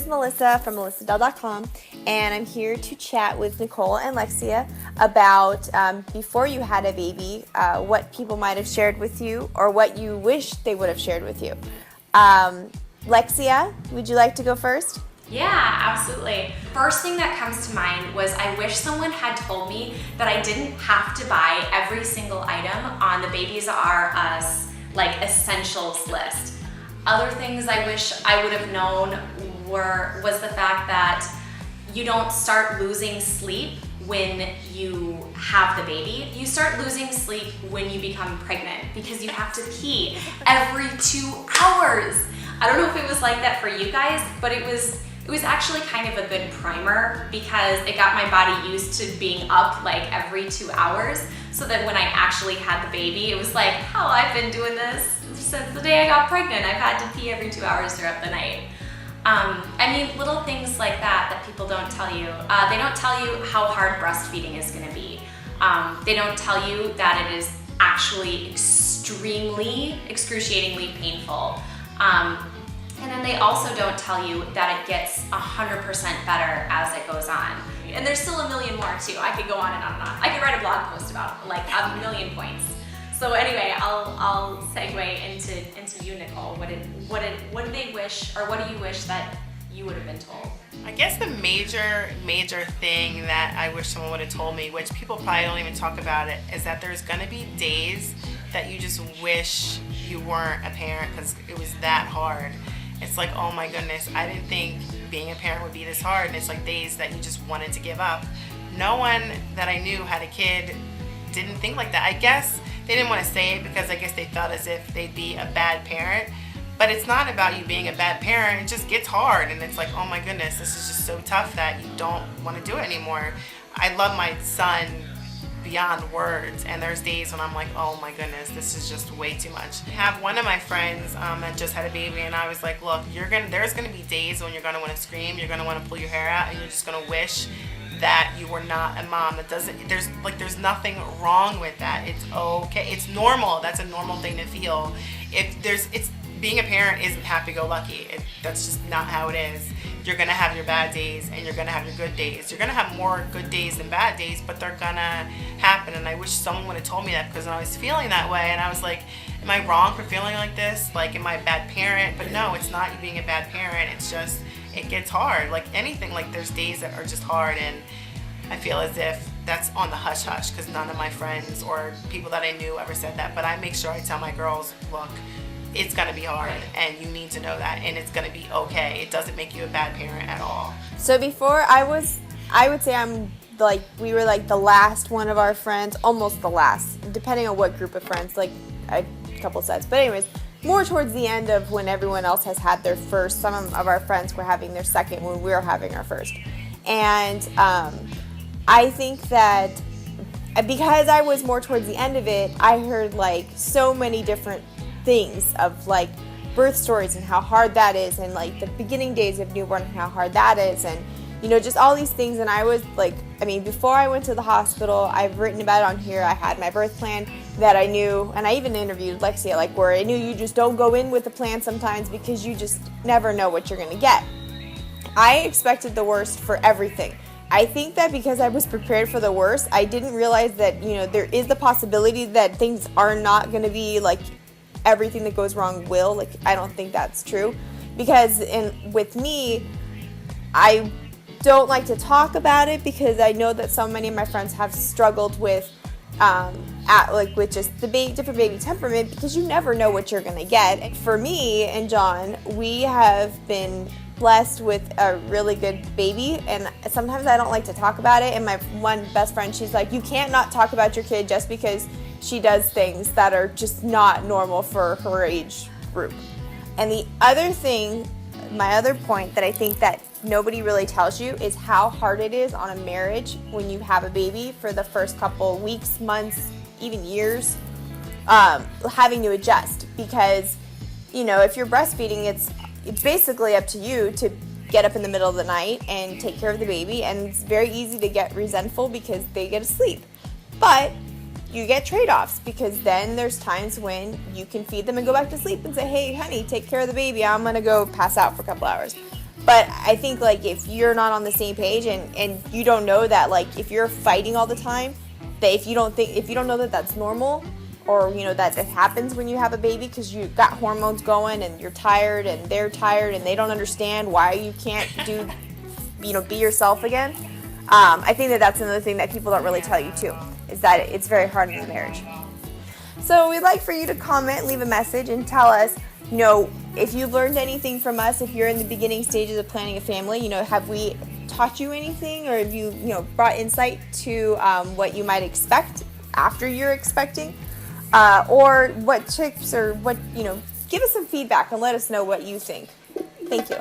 is Melissa from melissabell.com, and I'm here to chat with Nicole and Lexia about before you had a baby, what people might have shared with you or what you wish they would have shared with you. Lexia, would you like to go first? Yeah, absolutely. First thing that comes to mind was I wish someone had told me that I didn't have to buy every single item on the Babies R Us essentials list. Other things I wish I would have known was the fact that you don't start losing sleep when you have the baby. You start losing sleep when you become pregnant because you have to pee every 2 hours. I don't know if it was like that for you guys, but it was actually kind of a good primer because it got my body used to being up every 2 hours, so that when I actually had the baby, it was like, oh, I've been doing this since the day I got pregnant. I've had to pee every 2 hours throughout the night. Little things like that people don't tell you. They don't tell you how hard breastfeeding is gonna be. They don't tell you that it is actually excruciatingly painful. And then they also don't tell you that it gets 100% better as it goes on. And there's still a million more too. I could go on and on and on. I could write a blog post about a million points. So anyway, I'll segue into you, Nicole. What did they wish, or what do you wish that you would have been told? I guess the major thing that I wish someone would have told me, which people probably don't even talk about it, is that there's gonna be days that you just wish you weren't a parent because it was that hard. It's like, oh my goodness, I didn't think being a parent would be this hard. And it's like days that you just wanted to give up. No one that I knew had a kid didn't think like that. I guess they didn't want to say it because I guess they felt as if they'd be a bad parent. But it's not about you being a bad parent. It just gets hard. And it's like, oh my goodness, this is just so tough that you don't want to do it anymore. I love my son beyond words, and there's days when I'm like, oh my goodness, this is just way too much. I have one of my friends that just had a baby, and I was like, look, there's gonna be days when you're gonna want to scream, you're gonna want to pull your hair out, and you're just gonna wish that you were not a mom. There's nothing wrong with that. It's okay. It's normal. That's a normal thing to feel. Being a parent isn't happy-go-lucky. That's just not how it is. You're gonna have your bad days and you're gonna have your good days. You're gonna have more good days than bad days, but they're gonna happen. And I wish someone would have told me that, because I was feeling that way and I was like, am I wrong for feeling like this? Am I a bad parent? But no, it's not you being a bad parent. It's just, it gets hard. Like anything, there's days that are just hard, and I feel as if that's on the hush-hush because none of my friends or people that I knew ever said that. But I make sure I tell my girls, look, it's gonna be hard, and you need to know that, and it's gonna be okay. It doesn't make you a bad parent at all. So before I would say we were the last one of our friends, almost the last, depending on what group of friends, a couple sets. But anyways, more towards the end of when everyone else has had their first. Some of our friends were having their second when we were having our first. And I think that because I was more towards the end of it, I heard so many different things of birth stories and how hard that is, and the beginning days of newborn and how hard that is, and just all these things. And I was before I went to the hospital, I've written about it on here, I had my birth plan that I knew, and I even interviewed Lexia, where I knew you just don't go in with a plan sometimes because you just never know what you're gonna get. I expected the worst for everything. I think that because I was prepared for the worst, I didn't realize that there is the possibility that things are not gonna be everything that goes wrong will. I don't think that's true, because with me, I don't like to talk about it because I know that so many of my friends have struggled with with just the different baby temperament, because you never know what you're gonna get. And for me and John, we have been blessed with a really good baby, and sometimes I don't like to talk about it. And my one best friend, she's like, you can't not talk about your kid just because she does things that are just not normal for her age group. And the other thing, my other point that I think that nobody really tells you is how hard it is on a marriage when you have a baby for the first couple weeks, months, even years, having to adjust. Because, if you're breastfeeding, it's basically up to you to get up in the middle of the night and take care of the baby, and it's very easy to get resentful because they get to sleep. But you get trade-offs, because then there's times when you can feed them and go back to sleep and say, hey honey, take care of the baby, I'm gonna go pass out for a couple hours. But I think like if you're not on the same page and you don't know that, like if you're fighting all the time, that if you don't know that that's normal, or you know that it happens when you have a baby because you got hormones going and you're tired and they're tired and they don't understand why you can't be yourself again. I think that that's another thing that people don't really tell you too, is that it's very hard in the marriage. So we'd like for you to comment, leave a message, and tell us, if you've learned anything from us, if you're in the beginning stages of planning a family, have we taught you anything, or have you, brought insight to what you might expect after you're expecting, or what tips or what, give us some feedback and let us know what you think. Thank you.